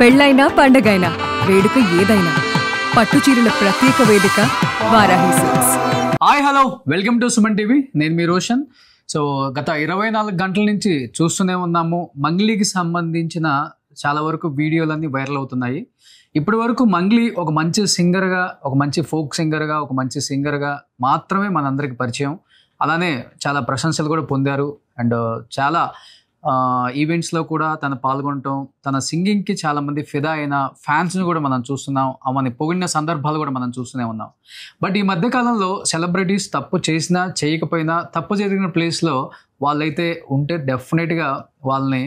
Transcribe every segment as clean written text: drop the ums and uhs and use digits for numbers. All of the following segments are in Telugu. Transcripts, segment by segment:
పెళ్ళైనా పండగైనా వేడుక ఏదైనా పట్టు చీరల ప్రత్యేక వేదిక Varahi silks. Hi hello, welcome to Suman TV. నేను మీ రోషన్. సో గత 24 గంటల నుంచి చూస్తూనే ఉన్నాము. మంగ్లీకి సంబంధించిన చాలా వరకు వీడియోలన్నీ వైరల్ అవుతున్నాయి. ఇప్పటి వరకు మంగ్లీ ఒక మంచి సింగర్గా, ఒక మంచి ఫోక్ సింగర్గా, ఒక మంచి సింగర్గా మాత్రమే మనందరికి పరిచయం. అలానే చాలా ప్రశంసలు కూడా పొందారు. అండ్ చాలా ఈవెంట్స్లో కూడా తను పాల్గొనటం, తన సింగింగ్కి చాలామంది ఫిదా అయిన ఫ్యాన్స్ని కూడా మనం చూస్తున్నాం. ఆమెని పొగిడిన సందర్భాలు కూడా మనం చూస్తూనే ఉన్నాం. బట్ ఈ మధ్యకాలంలో సెలబ్రిటీస్ తప్పు చేసినా చేయకపోయినా, తప్పు జరిగిన ప్లేస్లో వాళ్ళైతే ఉంటే డెఫినెట్గా వాళ్ళని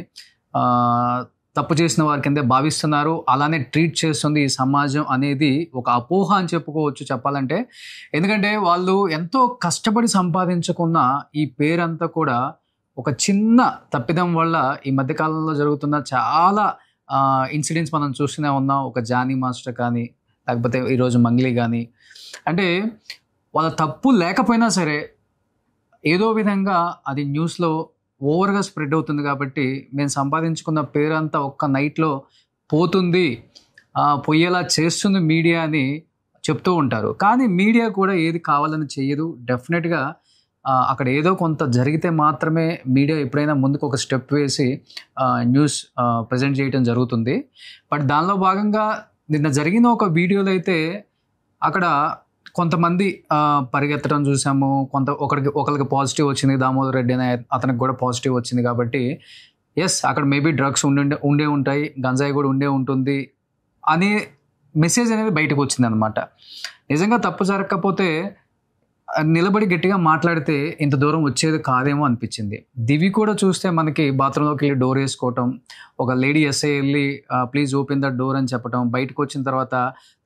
తప్పు చేసిన వారి కిందే భావిస్తున్నారు. అలానే ట్రీట్ చేస్తుంది ఈ సమాజం అనేది ఒక అపోహ అని చెప్పుకోవచ్చు చెప్పాలంటే. ఎందుకంటే వాళ్ళు ఎంతో కష్టపడి సంపాదించుకున్న ఈ పేరంతా కూడా ఒక చిన్న తప్పిదం వల్ల ఈ మధ్యకాలంలో జరుగుతున్న చాలా ఇన్సిడెంట్స్ మనం చూస్తూనే ఉన్నాం. ఒక జానీ మాస్టర్ కానీ, లేకపోతే ఈరోజు మంగ్లీ కానీ, అంటే వాళ్ళ తప్పు లేకపోయినా సరే ఏదో విధంగా అది న్యూస్లో ఓవర్గా స్ప్రెడ్ అవుతుంది. కాబట్టి మేము సంపాదించుకున్న పేరంతా ఒక్క నైట్లో పోతుంది, పోయేలా చేస్తుంది మీడియా అని చెప్తూ ఉంటారు. కానీ మీడియా కూడా ఏది కావాలని చెయ్యదు. డెఫినెట్గా అక్కడ ఏదో కొంత జరిగితే మాత్రమే మీడియా ఎప్పుడైనా ముందుకు ఒక స్టెప్ వేసి న్యూస్ ప్రజెంట్ చేయడం జరుగుతుంది. బట్ దానిలో భాగంగా నిన్న జరిగిన ఒక వీడియోలో అయితే అక్కడ కొంతమంది పరిగెత్తడం చూసాము. ఒకరికి పాజిటివ్ వచ్చింది, దామోదర్ రెడ్డి అనే అతనికి కూడా పాజిటివ్ వచ్చింది. కాబట్టి ఎస్, అక్కడ మేబీ డ్రగ్స్ ఉండే ఉంటాయి, గంజాయి కూడా ఉండే ఉంటుంది అనే మెసేజ్ అనేది బయటకు వచ్చింది అనమాట. నిజంగా తప్పు జరగకపోతే నిలబడి గట్టిగా మాట్లాడితే ఇంత దూరం వచ్చేది కాదేమో అనిపించింది. దివి కూడా చూస్తే మనకి బాత్రూంలోకి వెళ్ళి డోర్ వేసుకోవటం, ఒక లేడీ ఎస్ఐ వెళ్ళి ప్లీజ్ ఓపెన్ ద డోర్ అని చెప్పటం, బయటకు వచ్చిన తర్వాత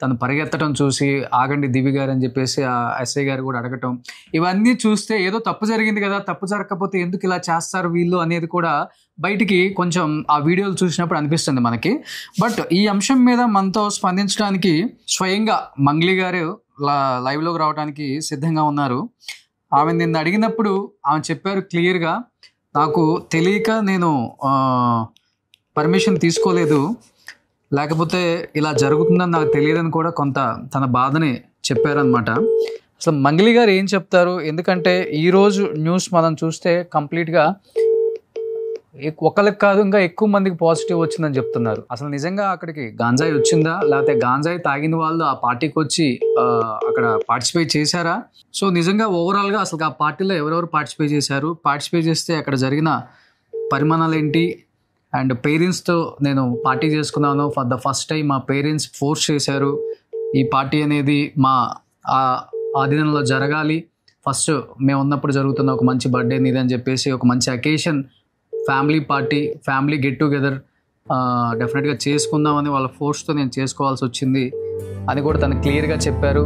తను పరిగెత్తడం చూసి ఆగండి దివి గారు అని చెప్పేసి ఆ ఎస్ఐ గారు కూడా అడగటం, ఇవన్నీ చూస్తే ఏదో తప్పు జరిగింది కదా, తప్పు జరగకపోతే ఎందుకు ఇలా చేస్తారు వీళ్ళు అనేది కూడా బయటికి కొంచెం ఆ వీడియోలు చూసినప్పుడు అనిపిస్తుంది మనకి. బట్ ఈ అంశం మీద మనతో స్పందించడానికి స్వయంగా మంగ్లీ గారు లైవ్లోకి రావడానికి సిద్ధంగా ఉన్నారు. ఆమె నిన్ను అడిగినప్పుడు ఆమె చెప్పారు క్లియర్గా, నాకు తెలియక నేను పర్మిషన్ తీసుకోలేదు, లేకపోతే ఇలా జరుగుతుందని నాకు తెలియదని కూడా కొంత తన బాధని చెప్పారనమాట. అసలు మంగ్లీ గారు ఏం చెప్తారు? ఎందుకంటే ఈరోజు న్యూస్ మనం చూస్తే కంప్లీట్గా ఒకరికి కాదు ఇంకా ఎక్కువ మందికి పాజిటివ్ వచ్చిందని చెప్తున్నారు. అసలు నిజంగా అక్కడికి గాంజాయి వచ్చిందా, లేకపోతే గాంజాయి తాగిన వాళ్ళు ఆ పార్టీకి వచ్చి అక్కడ పార్టిసిపేట్ చేశారా? సో నిజంగా ఓవరాల్గా అసలు ఆ పార్టీలో ఎవరెవరు పార్టిసిపేట్ చేశారు, పార్టిసిపేట్ చేస్తే అక్కడ జరిగిన పరిమాణాలు ఏంటి? అండ్ పేరెంట్స్తో నేను పార్టీ చేసుకున్నాను ఫర్ ద ఫస్ట్ టైం, మా పేరెంట్స్ ఫోర్స్ చేశారు ఈ పార్టీ అనేది మా ఆధీనంలో జరగాలి, ఫస్ట్ మేము ఉన్నప్పుడు జరుగుతున్న ఒక మంచి బర్త్డే నీది అని చెప్పేసి ఒక మంచి occasion, family party, family get together డెఫినెట్గా చేసుకుందామని వాళ్ళ ఫోర్స్తో నేను చేసుకోవాల్సి వచ్చింది అని కూడా తను క్లియర్గా చెప్పారు.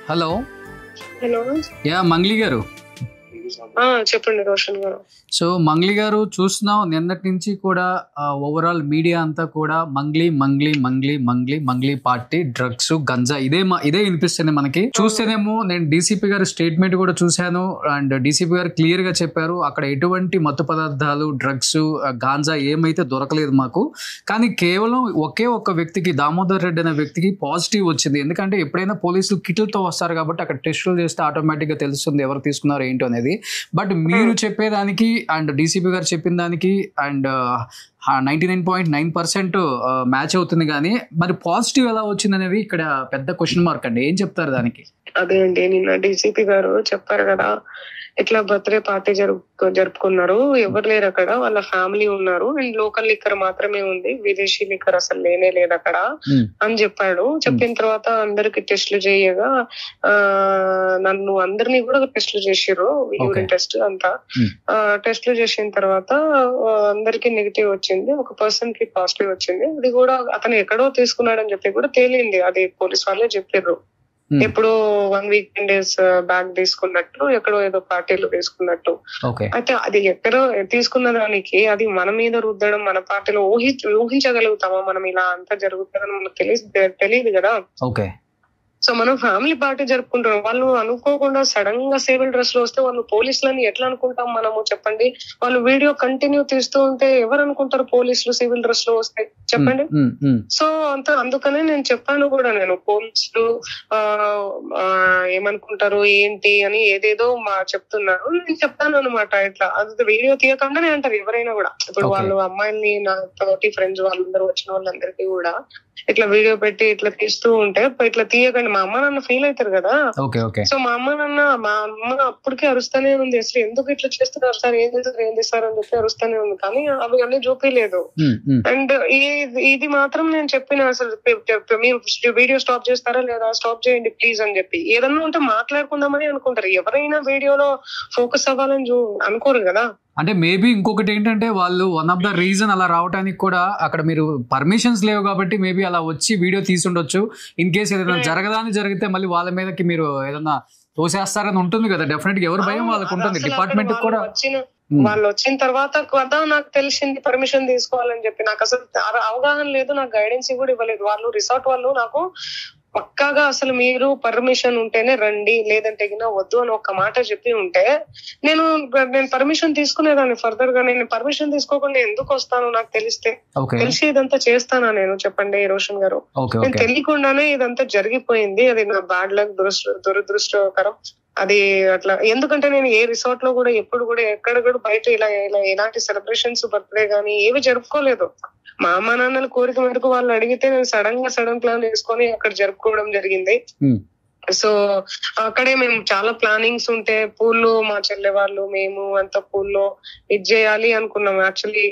హలో హలో, యా మంగ్లీ గారు చెప్పండి రోషన్ గారు. సో మంగ్లీ గారు చూస్తున్నాం నిన్నటి నుంచి కూడా ఓవరాల్ మీడియా అంతా కూడా మంగ్లీ మంగ్లీ మంగ్లీ మంగ్లీ మంగ్లీ పార్టీ, డ్రగ్స్, గంజా ఇదే వినిపిస్తుంది మనకి. చూస్తేనేమో నేను డీసీపీ గారి స్టేట్మెంట్ కూడా చూశాను. అండ్ డీసీపీ గారు క్లియర్ గా చెప్పారు అక్కడ ఎటువంటి మత్తు పదార్థాలు, డ్రగ్స్, గాంజా ఏమైతే దొరకలేదు మాకు. కానీ కేవలం ఒకే ఒక్క వ్యక్తికి, దామోదర్ రెడ్డి అనే వ్యక్తికి పాజిటివ్ వచ్చింది. ఎందుకంటే ఎప్పుడైనా పోలీసులు కిట్లతో వస్తారు కాబట్టి అక్కడ టెస్టులు చేస్తే ఆటోమేటిక్ గా తెలుస్తుంది ఎవరు తీసుకున్నారు ఏంటో అనేది. బట్ మీరు చెప్పేదానికి అండ్ డీసీపీ గారు చెప్పిన దానికి అండ్ 99.9% మ్యాచ్ అవుతుంది, కానీ మరి పాజిటివ్ ఎలా వచ్చింది అనేది ఇక్కడ పెద్ద క్వశ్చన్ మార్క్ అండి. ఏం చెప్తారు దానికి? అదే అండి, నిన్న డీసీపీ గారు చెప్పారు కదా, ఇట్లా బర్త్డే పార్టీ జరుపుకున్నారు, ఎవరు లేరు అక్కడ, వాళ్ళ ఫ్యామిలీ ఉన్నారు అండ్ లోకల్ లిక్కర్ మాత్రమే ఉంది, విదేశీ లిక్కర్ అసలు లేనే లేదు అక్కడ అని చెప్పాడు. చెప్పిన తర్వాత అందరికి టెస్టులు చేయగా నన్ను అందరినీ కూడా టెస్టులు చేసిర్రు, యూరిన్ టెస్ట్ అంతా టెస్టులు చేసిన తర్వాత అందరికి నెగిటివ్ వచ్చింది, ఒక పర్సన్ కి పాజిటివ్ వచ్చింది. అది కూడా అతను ఎక్కడో తీసుకున్నాడని చెప్పి కూడా తేలింది, అది పోలీస్ వాళ్ళే చెప్పారు. ఎప్పుడో 1 week 10 days బ్యాక్ తీసుకున్నట్టు, ఎక్కడో ఏదో పార్టీలో తీసుకున్నట్టు. అయితే అది ఎక్కడో తీసుకున్న దానికి అది మన మీద రుద్దడం, మన పార్టీలో ఊహించగలుగుతామా మనం ఇలా అంతా జరుగుతుందని మనకు తెలియదు కదా. సో మనం ఫ్యామిలీ పార్టీ జరుపుకుంటున్నాం, వాళ్ళు అనుకోకుండా సడన్ గా సివిల్ డ్రెస్ లో వస్తే వాళ్ళు పోలీసులని ఎట్లా అనుకుంటాం మనము చెప్పండి? వాళ్ళు వీడియో కంటిన్యూ తీస్తూ ఉంటే ఎవరు అనుకుంటారు పోలీసులు సివిల్ డ్రెస్ లో వస్తే చెప్పండి? సో అందుకనే నేను చెప్పాను కూడా, నేను పోలీసులు ఏమనుకుంటారు ఏంటి అని ఏదేదో చెప్తున్నారు. నేను చెప్తాను అనమాట, ఇట్లా అది వీడియో తీయకుండానే అంటారు ఎవరైనా కూడా. ఇప్పుడు వాళ్ళు అమ్మాయిల్ని, నా తోటి ఫ్రెండ్స్ వాళ్ళందరూ వచ్చిన వాళ్ళందరికీ కూడా ఇట్లా వీడియో పెట్టి ఇట్లా తీస్తూ ఉంటే ఇట్లా తీయకండి, మా అమ్మ నాన్న ఫీల్ అవుతారు కదా. సో మా అమ్మ అప్పటికే అరుస్తానే ఉంది, అసలు ఎందుకు ఇట్లా చేస్తున్నారు సార్, ఏం చేస్తారు అని చెప్పి అరుస్తానే ఉంది, కానీ అవి అన్ని చూపించలేదు. అండ్ ఇది మాత్రం నేను చెప్పిన, అసలు మీరు వీడియో స్టాప్ చేస్తారా లేదా, స్టాప్ చేయండి ప్లీజ్ అని చెప్పి. ఏదన్నా ఉంటే మాట్లాడుకుందామని అనుకుంటారు, ఎవరైనా వీడియోలో ఫోకస్ అవ్వాలని అనుకోరు కదా. అంటే మేబీ ఇంకొకటి ఏంటంటే వాళ్ళు వన్ ఆఫ్ ద రీజన్ అలా రావడానికి కూడా అక్కడ మీరు పర్మిషన్స్ లేవు కాబట్టి మేబీ అలా వచ్చి వీడియో తీసుండొచ్చు. ఇన్ కేసు ఏదైనా జరగదాని జరిగితే మళ్ళీ వాళ్ళ మీదకి మీరు ఏదన్నా తోసేస్తారని ఉంటుంది కదా. డెఫినెట్ గా ఎవరు భయం వాళ్ళకు ఉంటుంది, డిపార్ట్మెంట్ కూడా. వాళ్ళు వచ్చిన తర్వాత కదా నాకు తెలిసింది పర్మిషన్ తీసుకోవాలని చెప్పి. నాకు అసలు అవగాహన లేదు, నాకు గైడెన్స్ కూడా ఇవ్వలేదు వాళ్ళు. రిసార్ట్ వాళ్ళు నాకు పక్కాగా అసలు మీరు పర్మిషన్ ఉంటేనే రండి, లేదంటే వద్దు అని ఒక మాట చెప్పి ఉంటే నేను పర్మిషన్ తీసుకునేదాన్ని. ఫర్దర్ గా నేను పర్మిషన్ తీసుకోకుండా ఎందుకు వస్తాను, నాకు తెలిసి ఇదంతా చేస్తానా నేను చెప్పండి రోషన్ గారు? నేను తెలియకుండానే ఇదంతా జరిగిపోయింది. అది నా బ్యాడ్ లక్, దురదృష్టకరం అది అట్లా. ఎందుకంటే నేను ఏ రిసార్ట్ లో కూడా ఎప్పుడు కూడా ఎక్కడ కూడా బయట ఇలా ఎలాంటి సెలబ్రేషన్స్ బర్త్డే గానీ ఏవి జరుపుకోలేదు. మా అమ్మ నాన్నల కోరిక మేరకు వాళ్ళు అడిగితే నేను సడన్ ప్లాన్ వేసుకొని అక్కడ జరుపుకోవడం జరిగింది. సో అక్కడే మేము చాలా ప్లానింగ్స్ ఉంటే, పూల్లో మా చెల్లె వాళ్ళు మేము అంతా పూల్లో ఇది చేయాలి అనుకున్నాం. యాక్చువల్లీ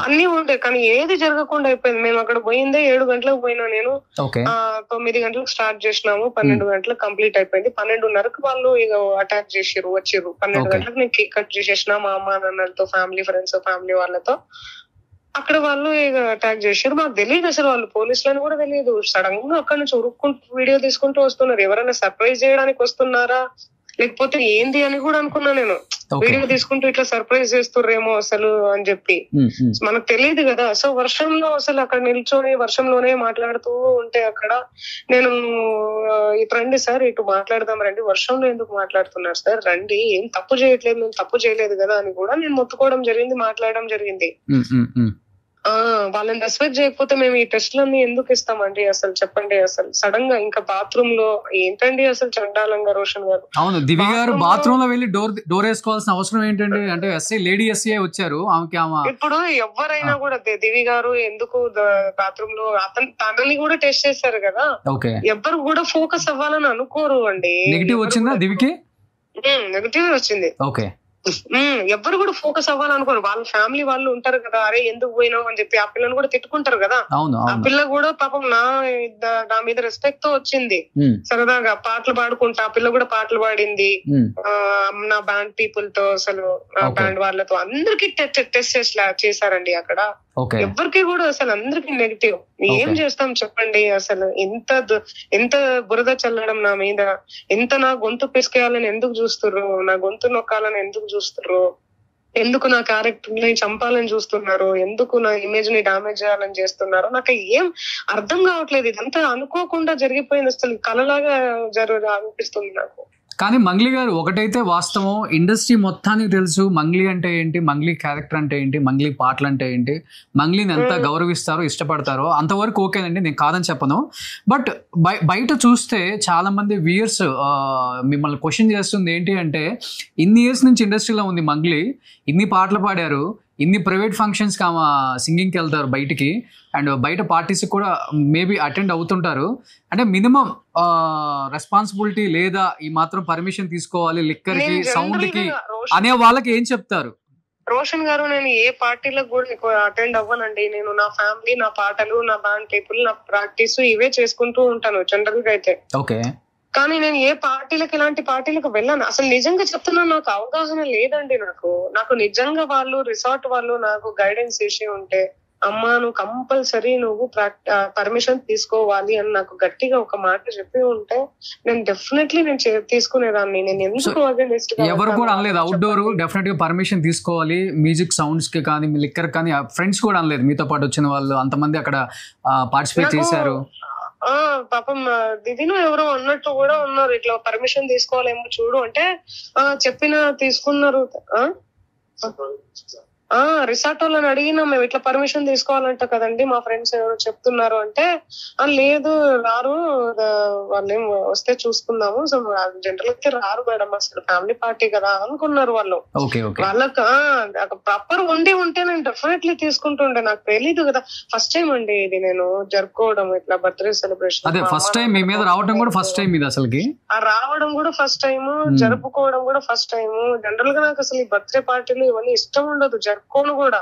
అన్ని ఉండే, కానీ ఏది జరగకుండా అయిపోయింది. మేము అక్కడ పోయిందే 7 గంటలకు పోయినా నేను, 9 గంటలకు స్టార్ట్ చేసినాము, 12 గంటలకు కంప్లీట్ అయిపోయింది. 12:30కు వాళ్ళు ఇక అటాక్ చేసిర్రు, వచ్చిర్రు. 12 గంటలకు నేను కేక్ కట్ చేసేసిన మా అమ్మ నాన్నలతో, ఫ్యామిలీ ఫ్రెండ్స్, ఫ్యామిలీ వాళ్ళతో. అక్కడ వాళ్ళు ఇక అటాక్ చేశారు. మాకు తెలియదు అసలు, వాళ్ళు పోలీసులని కూడా తెలియదు. సడన్ గా అక్కడ నుంచి ఉరుక్కుంటూ వీడియో తీసుకుంటూ వస్తున్నారు. ఎవరైనా సర్ప్రైజ్ చేయడానికి వస్తున్నారా లేకపోతే ఏంది అని కూడా అనుకున్నా నేను. వీడియో తీసుకుంటూ ఇట్లా సర్ప్రైజ్ చేస్తుర్రేమో అసలు అని చెప్పి. మనకు తెలియదు కదా. సో వర్షంలో అసలు అక్కడ నిల్చొని వర్షంలోనే మాట్లాడుతూ ఉంటే అక్కడ నేను, ఇటు రండి సార్, ఇటు మాట్లాడదాం రండి, వర్షంలో ఎందుకు మాట్లాడుతున్నారు సార్, రండి, ఏం తప్పు చేయట్లేదు, మేము తప్పు చేయలేదు కదా అని కూడా నేను మొత్తుకోవడం జరిగింది, మాట్లాడడం జరిగింది. వాళ్ళని రెస్పెక్ట్ చేయకపోతే మేము ఈ టెస్ట్లన్నీ ఎందుకు ఇస్తామండి అసలు చెప్పండి? అసలు సడన్ గా ఇంకా బాత్రూమ్ లో ఏంటండి అసలు చండాలంగా రోషన్ గారు. అవును, దివి గారు బాత్రూమ్ లో వెళ్ళి డోర్ వేసుకోవాల్సిన అవసరం ఏంటండి? అంటే లేడీ ఎస్ఐ వచ్చారు, ఇప్పుడు ఎవరైనా కూడా దివి గారు ఎందుకు బాత్రూమ్ లో తనని కూడా టెస్ట్ చేశారు కదా. ఎవ్వరు కూడా ఫోకస్ అవ్వాలని అనుకోరు అండి. నెగిటివ్ వచ్చిందా దివికి? నెగిటివ్ వచ్చింది. ఎవ్వరు కూడా ఫోకస్ అవ్వాలనుకోరు. వాళ్ళ ఫ్యామిలీ వాళ్ళు ఉంటారు కదా, అరే ఎందుకు పోయినావు అని చెప్పి ఆ పిల్లని కూడా తిట్టుకుంటారు కదా. ఆ పిల్ల కూడా పాపం నా మీద రెస్పెక్ట్ తో వచ్చింది, సరదాగా పాటలు పాడుకుంటా. ఆ పిల్ల కూడా పాటలు పాడింది నా బ్యాండ్ పీపుల్ తో, అసలు బ్యాండ్ వాళ్ళతో అందరికి టెస్ట్ చేశారండి అక్కడ. ఎవ్వరికి కూడా అసలు అందరికి నెగిటివ్. ఏం చేస్తాం చెప్పండి? అసలు ఎంత బురద చల్లడం నా మీద, ఎంత నా గొంతు పిసికేయాలని ఎందుకు చూస్తుర్రు, నా గొంతు నొక్కాలని ఎందుకు చూస్తుర్రు, ఎందుకు నా క్యారెక్టర్ ని చంపాలని చూస్తున్నారు, ఎందుకు నా ఇమేజ్ ని డామేజ్ చేయాలని చేస్తున్నారు, నాకు ఏం అర్థం కావట్లేదు. ఇదంతా అనుకోకుండా జరిగిపోయింది, అసలు కలలాగా అనిపిస్తుంది నాకు. కానీ మంగ్లీ గారు ఒకటైతే వాస్తవం, ఇండస్ట్రీ మొత్తానికి తెలుసు మంగ్లీ అంటే ఏంటి, మంగ్లీ క్యారెక్టర్ అంటే ఏంటి, మంగ్లీ పాటలు అంటే ఏంటి, మంగ్లీని ఎంత గౌరవిస్తారో ఇష్టపడతారో అంతవరకు ఓకేనండి, నేను కాదని చెప్పను. బట్ బయట చూస్తే చాలా మంది వ్యూయర్స్ మిమ్మల్ని క్వశ్చన్ చేస్తుంది ఏంటి అంటే, ఇన్ని ఇయర్స్ నుంచి ఇండస్ట్రీలో ఉంది మంగ్లీ, ఇన్ని పాటలు పాడారు, ఇన్ని ప్రైవేట్ ఫంక్షన్స్కి ఆమె సింగింగ్కి వెళ్తారు బయటికి, అండ్ బయట పార్టీస్ కూడా మేబీ అటెండ్ అవుతుంటారు. అంటే మినిమం రెస్పాన్సిబిలిటీ లేదా, ఈ మాత్రం పర్మిషన్ తీసుకోవాలి లిక్కర్కి, సౌండ్కి అనే వాళ్ళకి ఏం చెప్తారు? రోషన్ గారు, నేను ఏ పార్టీలకు కూడా ఎక్కువ అటెండ్ అవ్వనండి. నేను నా ఫ్యామిలీ, నా పాటలు, నా బ్యాండ్ పీపుల్, నా ప్రాక్టీస్ ఇవే చేసుకుంటూ ఉంటాను జనరల్ గా అయితే. ఓకే. కానీ నేను ఏ పార్టీలకు, ఇలాంటి పార్టీలకు వెళ్ళాను. అసలు నిజంగా చెప్తున్నాను, నాకు అవగాహన లేదండి. నాకు నిజంగా వాళ్ళు రిసార్ట్ వాళ్ళు నాకు గైడెన్స్ చేసి ఉంటే, అమ్మా నువ్వు కంపల్సరీ నువ్వు పర్మిషన్ తీసుకోవాలి అని నాకు గట్టిగా ఒక మాట చెప్పి ఉంటే నేను డెఫినెట్లీ తీసుకునేదాన్ని. నేను ఎందుకు ఎవరు కూడా అనలేదు అవుట్డోర్ డెఫినెట్ గా పర్మిషన్ తీసుకోవాలి, మ్యూజిక్ సౌండ్స్ కి కానీ లిక్కర్ కానీ? ఫ్రెండ్స్ కూడా అనలేదు మీతో పాటు వచ్చిన వాళ్ళు అంతమంది అక్కడ పార్టిసిపేట్ చేశారు? పాపం దిదిను ఎవరో అన్నట్టు కూడా ఉన్నారు, ఇట్లా పర్మిషన్ తీసుకోవాలేమో చూడు అంటే తీసుకున్నారు. రిసార్ట్ వాళ్ళని అడిగినా, మేము ఇట్లా పర్మిషన్ తీసుకోవాలంట కదండి, మా ఫ్రెండ్స్ ఎవరో చెప్తున్నారు అంటే, లేదు రారు, వాళ్ళేం వస్తే చూసుకుందాము, సో జనరల్ గా రారు మేడం, అసలు ఫ్యామిలీ పార్టీ కదా అనుకున్నారు వాళ్ళు. వాళ్ళకి ప్రాపర్ ఉండి ఉంటే నేను డెఫినెట్లీ తీసుకుంటుండే. నాకు తెలీదు కదా, ఫస్ట్ టైం అండి ఇది నేను జరుపుకోవడం, ఇట్లా బర్త్డే సెలబ్రేషన్ ఫస్ట్ టైం. మీ మీద రావడం కూడా ఫస్ట్ టైం, ఇది అసలుకి రావడం కూడా ఫస్ట్ టైం, జరుపుకోవడం కూడా ఫస్ట్ టైం. జనరల్ గా నాకు అసలు ఈ బర్త్డే పార్టీలు ఇవన్నీ ఇష్టం ఉండదు, జరుపుకోను కూడా.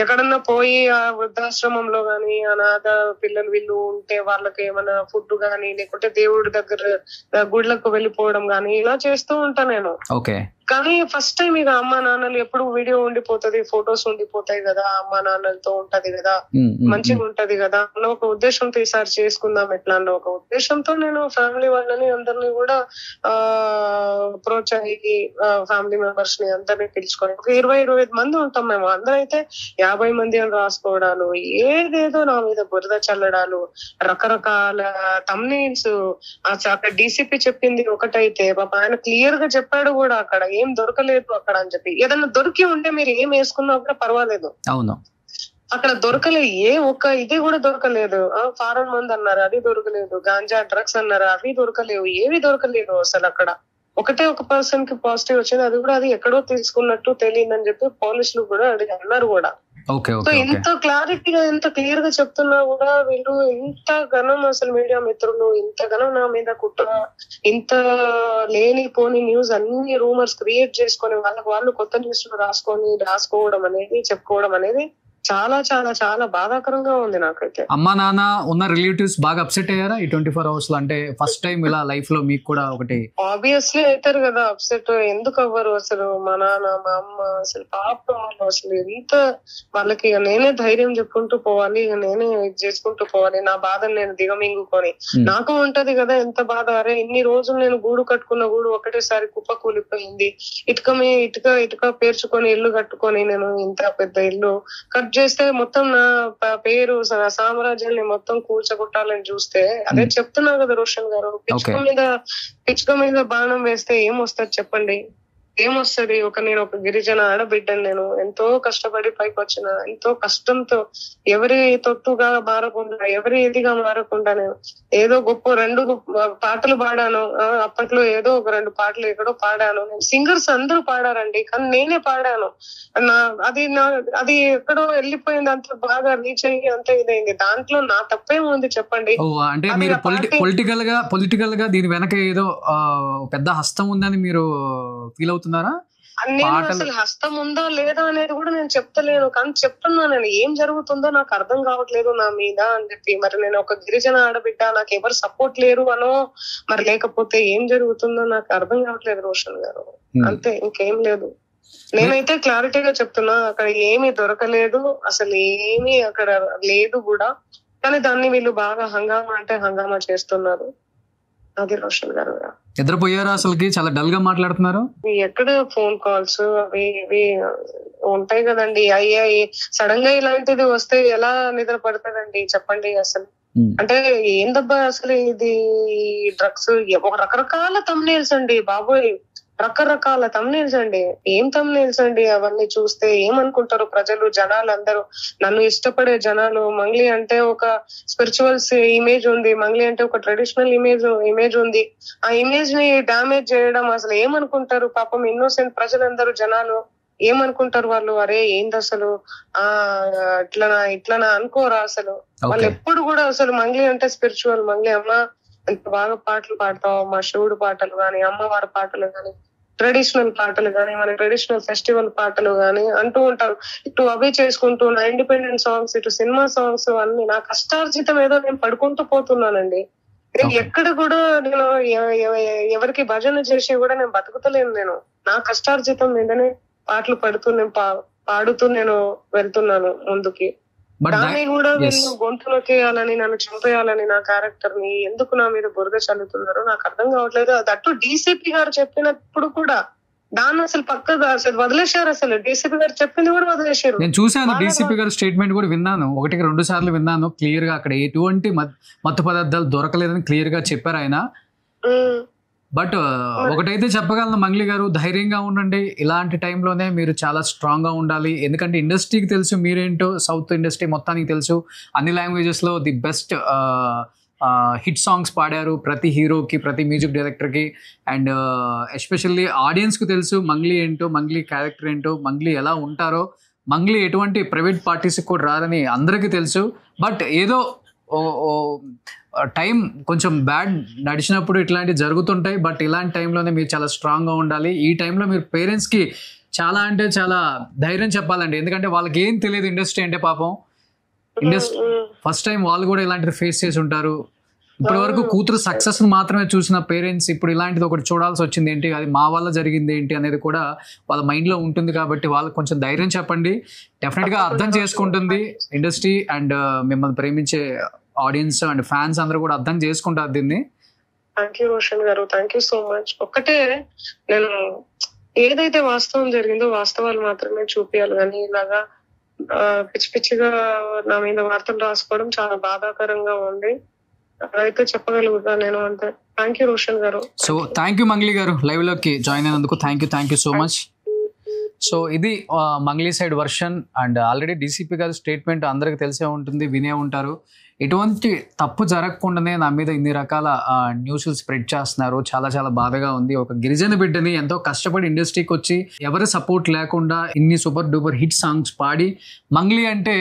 ఎక్కడన్నా పోయి ఆ వృద్ధాశ్రమంలో గాని, అనాథ పిల్లలు వీళ్ళు ఉంటే వాళ్ళకి ఏమైనా ఫుడ్ గానీ, లేకుంటే దేవుడి దగ్గర గుడ్లకు వెళ్ళిపోవడం గానీ ఇలా చేస్తూ ఉంటా నేను. కానీ ఫస్ట్ టైం ఇక అమ్మా నాన్నలు ఎప్పుడు వీడియో ఉండిపోతుంది, ఫొటోస్ ఉండిపోతాయి కదా, అమ్మా నాన్నలతో ఉంటది కదా, మంచిగా ఉంటది కదా అన్న ఒక ఉద్దేశంతో ఈసారి చేసుకుందాం ఎట్లా అన్న ఒక ఉద్దేశంతో నేను ఫ్యామిలీ వాళ్ళని అందరినీ కూడా అప్రోచ్ అయ్యి, ఫ్యామిలీ మెంబర్స్ ని అందరినీ పిలుచుకొని ఒక 20-25 మంది ఉంటాం మేము. అందరైతే 50 మంది అని రాసుకోవడాలు, ఏదేదో నా మీద బురద చల్లడాలు, రకరకాల థంబ్నెయిల్స్. అక్కడ డీసీపీ చెప్పింది ఒకటైతే పాప ఆయన క్లియర్ గా చెప్పాడు కూడా, అక్కడ ఏం దొరకలేదు అక్కడ అని చెప్పి. ఏదన్నా దొరికి ఉంటే మీరు ఏం వేసుకున్నా కూడా పర్వాలేదు, అవును అక్కడ దొరకలేదు, ఏ ఒక్క ఇది కూడా దొరకలేదు. ఫారెన్ మంది అన్నారు, అది దొరకలేదు. గాంజా డ్రగ్స్ అన్నారు, అవి దొరకలేవు, ఏవి దొరకలేదు అసలు. అక్కడ ఒకటే ఒక పర్సన్ కి పాజిటివ్ వచ్చింది, అది కూడా అది ఎక్కడో తీసుకున్నట్టు తెలియదని చెప్పి పోలీసులు కూడా అన్నారు కూడా. సో ఇంత క్లారిటీగా, ఎంత క్లియర్ గా చెప్తున్నా కూడా వీళ్ళు ఇంత ఘనం, అసలు మీడియా మిత్రులు ఇంత ఘనం నా మీద కుట్ర, ఇంత లేనిపోని న్యూస్, అన్ని రూమర్స్ క్రియేట్ చేసుకొని వాళ్ళకి వాళ్ళు కొత్త న్యూస్ రాసుకోవడం అనేది, చెప్పుకోవడం అనేది చాలా చాలా చాలా బాధాకరంగా ఉంది నాకైతే. అమ్మా నాన్న ఉన్న రిలేటివ్స్ బాగా అప్సెట్ అయ్యారా ఈ 24 hours లో? అంటే ఫస్ట్ టైం ఇలా లైఫ్ లో మీకు కూడా ఒకటి ఆబ్వియస్లీ అవుతారు కదా అప్సెట్. ఎందుకు అవ్వరు అసలు? మా నాన్న, మా అమ్మ అసలు పాపం వాళ్ళు అసలు ఎంత వాళ్ళకి నేనే ధైర్యం చెప్పుకుంటూ పోవాలి, నేనే ఇది చేసుకుంటూ పోవాలి, నా బాధను నేను దిగమింగుకొని. నాకు ఉంటది కదా ఎంత బాధ, అరే ఇన్ని రోజులు నేను గూడు కట్టుకున్న గూడు ఒకటేసారి కుప్ప కూలిపోయింది, ఇటుక పేర్చుకొని ఇల్లు కట్టుకొని నేను ఇంత పెద్ద ఇల్లు కట్ చేస్తే మొత్తం నా పేరు, నా సామ్రాజ్యాన్ని మొత్తం కూల్చగొట్టాలని చూస్తే, అదే చెప్తున్నా కదా రోషన్ గారు, పిచ్చుక మీద బాణం వేస్తే ఏమొస్తుంది చెప్పండి? ఏమొస్తుంది? నేను ఒక గిరిజన ఆడబిడ్డను, నేను ఎంతో కష్టపడి పైకి వచ్చిన, ఎంతో కష్టంతో ఎవరి తొట్టుగా మారకుండా, ఎవరి ఇదిగా మారకుండా నేను ఏదో గొప్ప 2 పాటలు పాడాను. అప్పట్లో ఏదో ఒక 2 పాటలు ఎక్కడో పాడాను. సింగర్స్ అందరూ పాడారండి, కానీ నేనే పాడాను. అది ఎక్కడో వెళ్ళిపోయింది, అంత బాగా రీచ్ అయ్యి అంత ఇదైంది. దాంట్లో నా తప్పేముంది చెప్పండి? అంటే మీరు పొలిటికల్ గా దీని వెనక ఏదో పెద్ద హస్తం ఉందని మీరు ఫీల్ అవుతున్నారా? నేను అసలు హస్తం ఉందా లేదా అనేది కూడా నేను చెప్తలేను, కానీ చెప్తున్నా నేను ఏం జరుగుతుందో నాకు అర్థం కావట్లేదు నా మీద అని చెప్పి. మరి నేను ఒక గిరిజన ఆడబిడ్డ, నాకు ఎవరు సపోర్ట్ లేరు అనో, మరి లేకపోతే ఏం జరుగుతుందో నాకు అర్థం కావట్లేదు రోషన్ గారు. అంతే, ఇంకేం లేదు. నేనైతే క్లారిటీగా చెప్తున్నా, అక్కడ ఏమీ దొరకలేదు, అసలు ఏమీ అక్కడ లేదు కూడా. కానీ దాన్ని వీళ్ళు బాగా హంగామా చేస్తున్నారు. అది రోషన్ గారు. నిద్రపోయారా అసలుకి? చాలా డల్ గా మాట్లాడుతున్నారు. ఎక్కడ ఫోన్ కాల్స్ అవి ఇవి ఉంటాయి కదండి, అయ్యాయి. సడన్ గా ఇలాంటిది వస్తే ఎలా నిద్ర పడుతుందండి చెప్పండి? అసలు అంటే ఏందబ్బా అసలు ఇది డ్రగ్స్, ఒక రకరకాల తమ్నేల్స్ అండి బాబోయ్, రకరకాల తమ్నేల్స్ అండి. ఏం తమ్నేల్స్ అండి అవన్నీ చూస్తే ఏమనుకుంటారు ప్రజలు, జనాలు అందరూ, నన్ను ఇష్టపడే జనాలు. మంగ్లీ అంటే ఒక స్పిరిచువల్స్ ఇమేజ్ ఉంది, మంగ్లీ అంటే ఒక ట్రెడిషనల్ ఇమేజ్ ఉంది. ఆ ఇమేజ్ ని డామేజ్ చేయడం అసలు ఏమనుకుంటారు పాపం ఇన్నోసెంట్ ప్రజలందరూ, జనాలు ఏమనుకుంటారు వాళ్ళు? అరే ఏంది అసలు ఇట్లనా అనుకోరా అసలు. వాళ్ళు ఎప్పుడు కూడా అసలు మంగ్లీ అంటే స్పిరిచువల్, మంగ్లీ అమ్మ ఎంత బాగా పాటలు పాడతావు, మా శివుడు పాటలు గాని, అమ్మవారి పాటలు గాని, ట్రెడిషనల్ పాటలు గాని, మన ట్రెడిషనల్ ఫెస్టివల్ పాటలు గాని అంటూ ఉంటారు. ఇటు అవి చేసుకుంటూ నా ఇండిపెండెంట్ సాంగ్స్, ఇటు సినిమా సాంగ్స్ అన్ని నా కష్టార్జితం ఏదో నేను పడుకుంటూ పోతున్నానండి. నేను ఎక్కడ కూడా నేను ఎవరికి భజన చేసి కూడా నేను బతుకుతలేను. నేను నా కష్టార్జితం మీదనే పాటలు పాడుతూ నేను వెళ్తున్నాను ముందుకి. దాన్ని కూడా వీళ్ళు గొంతులోకేయాలని, నన్ను చంపేయాలని, నా క్యారెక్టర్ ని ఎందుకు నా మీద బురద చల్లుతున్నారో నాకు అర్థం కావట్లేదు. దట్టు డీసీపీ గారు చెప్పినప్పుడు కూడా దాన్ని అసలు పక్కగా అసలు వదిలేశారు. అసలు డీసీపీ గారు చెప్పింది కూడా వదిలేశారు. నేను చూసాను, డీసీపీ గారు స్టేట్మెంట్ కూడా విన్నాను, 1-2 సార్లు విన్నాను. క్లియర్ గా అక్కడ ఎటువంటి మత్తు పదార్థాలు దొరకలేదని క్లియర్ గా చెప్పారు ఆయన. బట్ ఒకటైతే చెప్పగలను మంగ్లీ గారు, ధైర్యంగా ఉండండి. ఇలాంటి టైంలోనే మీరు చాలా స్ట్రాంగ్ గా ఉండాలి. ఎందుకంటే ఇండస్ట్రీకి తెలుసు మీరేంటో, సౌత్ ఇండస్ట్రీ మొత్తానికి తెలుసు. అన్ని లాంగ్వేజెస్ లో ది బెస్ట్ హిట్ సాంగ్స్ పాడారు ప్రతి హీరోకి, ప్రతి మ్యూజిక్ డైరెక్టర్కి. అండ్ ఎస్పెషల్లీ ఆడియన్స్కి తెలుసు మంగ్లీ ఏంటో, మంగ్లీ క్యారెక్టర్ ఏంటో, మంగ్లీ ఎలా ఉంటారో. మంగ్లీ ఎటువంటి ప్రైవేట్ పార్టీస్కి కూడా రాదని అందరికీ తెలుసు. బట్ ఏదో టైం కొంచెం బ్యాడ్ నడిచినప్పుడు ఇట్లాంటివి జరుగుతుంటాయి. బట్ ఇలాంటి టైంలోనే మీరు చాలా స్ట్రాంగ్గా ఉండాలి. ఈ టైంలో మీరు పేరెంట్స్కి చాలా అంటే చాలా ధైర్యం చెప్పాలండి. ఎందుకంటే వాళ్ళకి ఏం తెలియదు ఇండస్ట్రీ అంటే. పాపం ఫస్ట్ టైం వాళ్ళు కూడా ఇలాంటిది ఫేస్ చేసి ఉంటారు. ఇప్పటి వరకు కూతురు సక్సెస్ మాత్రమే చూసిన పేరెంట్స్ ఇప్పుడు ఇలాంటిది ఒకటి చూడాల్సి వచ్చింది ఏంటి, అది మా వల్ల జరిగింది ఏంటి అనేది కూడా వాళ్ళ మైండ్లో ఉంటుంది. కాబట్టి వాళ్ళకి కొంచెం ధైర్యం చెప్పండి. డెఫినెట్గా అర్థం చేసుకుంటుంది ఇండస్ట్రీ. అండ్ మిమ్మల్ని ప్రేమించే ఆడియన్స్ అండ్ ఫ్యాన్స్ అందరూ కూడా అర్థం చేసుకుంటారు దీన్ని. థ్యాంక్ యూ రోషన్ గారు, థ్యాంక్ యూ సో మచ్. ఒక్కటే నేను ఏదైతే వాస్తవం జరిగిందో వాస్తవాలు మాత్రమే చూపించాలి, కానీ ఇలాగా పిచ్చి పిచ్చిగా నా మీద వార్తలు రాసుకోవడం చాలా బాధాకరంగా ఉంది. అదైతే చెప్పగలుగుతా నేను అంతే. థ్యాంక్ యూ రోషన్ గారు. సో థ్యాంక్ యూ మంగ్లీ గారు, లైవ్ లోకి జాయిన్ అయినందుకు thank you so much. So ఇది Mangli side version. And already DCP గారి స్టేట్మెంట్ అందరికి తెలిసే ఉంటుంది, వినే ఉంటారు. ఎటువంటి తప్పు జరగకుండానే నా మీద ఇన్ని రకాల న్యూస్లు స్ప్రెడ్ చేస్తున్నారు. చాలా చాలా బాధగా ఉంది. ఒక గిరిజన బిడ్డని ఎంతో కష్టపడి ఇండస్ట్రీకి వచ్చి ఎవరి సపోర్ట్ లేకుండా ఇన్ని సూపర్ డూపర్ హిట్ సాంగ్స్ పాడి, మంగ్లీ అంటే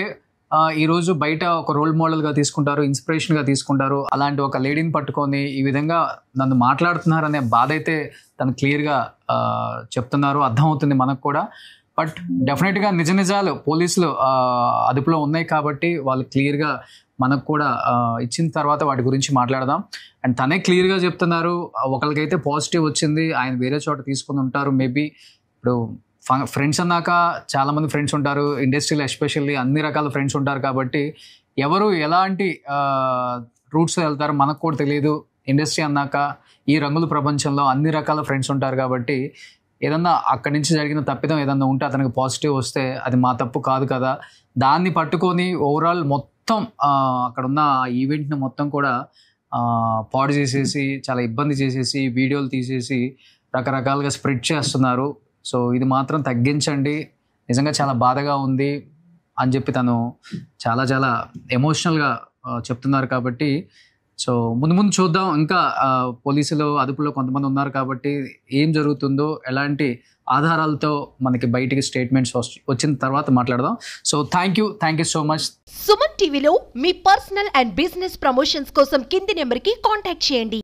ఈరోజు బయట ఒక రోల్ మోడల్గా తీసుకుంటారు, ఇన్స్పిరేషన్గా తీసుకుంటారు. అలాంటి ఒక లేడీని పట్టుకొని ఈ విధంగా నన్ను మాట్లాడుతున్నారనే బాధ అయితే తను క్లియర్గా చెప్తున్నారు, అర్థమవుతుంది మనకు కూడా. బట్ డెఫినెట్గా నిజాలు పోలీసులు అదుపులో ఉన్నాయి కాబట్టి వాళ్ళు క్లియర్గా మనకు కూడా ఇచ్చిన తర్వాత వాటి గురించి మాట్లాడదాం. అండ్ తనే క్లియర్గా చెప్తున్నారు, ఒకరికైతే పాజిటివ్ వచ్చింది, ఆయన వేరే చోట తీసుకుని ఉంటారు. మేబీ ఇప్పుడు ఫ్రెండ్స్ అన్నాక చాలామంది ఫ్రెండ్స్ ఉంటారు ఇండస్ట్రీలో, ఎస్పెషల్లీ అన్ని రకాల ఫ్రెండ్స్ ఉంటారు. కాబట్టి ఎవరు ఎలాంటి రూట్స్ వెళ్తారో మనకు కూడా తెలియదు. ఇండస్ట్రీ అన్నాక ఈ రంగుల ప్రపంచంలో అన్ని రకాల ఫ్రెండ్స్ ఉంటారు. కాబట్టి ఏదన్నా అక్కడి నుంచి జరిగిన తప్పిదం ఏదన్నా ఉంటే అతనికి పాజిటివ్ వస్తే అది మా తప్పు కాదు కదా, దాన్ని పట్టుకొని ఓవరాల్ మొత్తం అక్కడ ఉన్న ఈవెంట్ని మొత్తం కూడా పాడు చేసేసి, చాలా ఇబ్బంది చేసేసి, వీడియోలు తీసేసి రకరకాలుగా స్ప్రెడ్ చేస్తున్నారు. సో ఇది మాత్రం తగ్గించండి, నిజంగా చాలా బాధగా ఉంది అని చెప్పి తను చాలా చాలా ఎమోషనల్గా చెప్తున్నారు. కాబట్టి సో ముందు చూద్దాం. ఇంకా పోలీసులు అదుపులో కొంతమంది ఉన్నారు కాబట్టి ఏం జరుగుతుందో, ఎలాంటి ఆధారాలతో మనకి బయటికి స్టేట్మెంట్స్ వచ్చిన తర్వాత మాట్లాడదాం. So thank you so much. Suman టీవీలో మీ పర్సనల్ అండ్ బిజినెస్ ప్రమోషన్స్ కోసం కింది నెంబర్కి కాంటాక్ట్ చేయండి.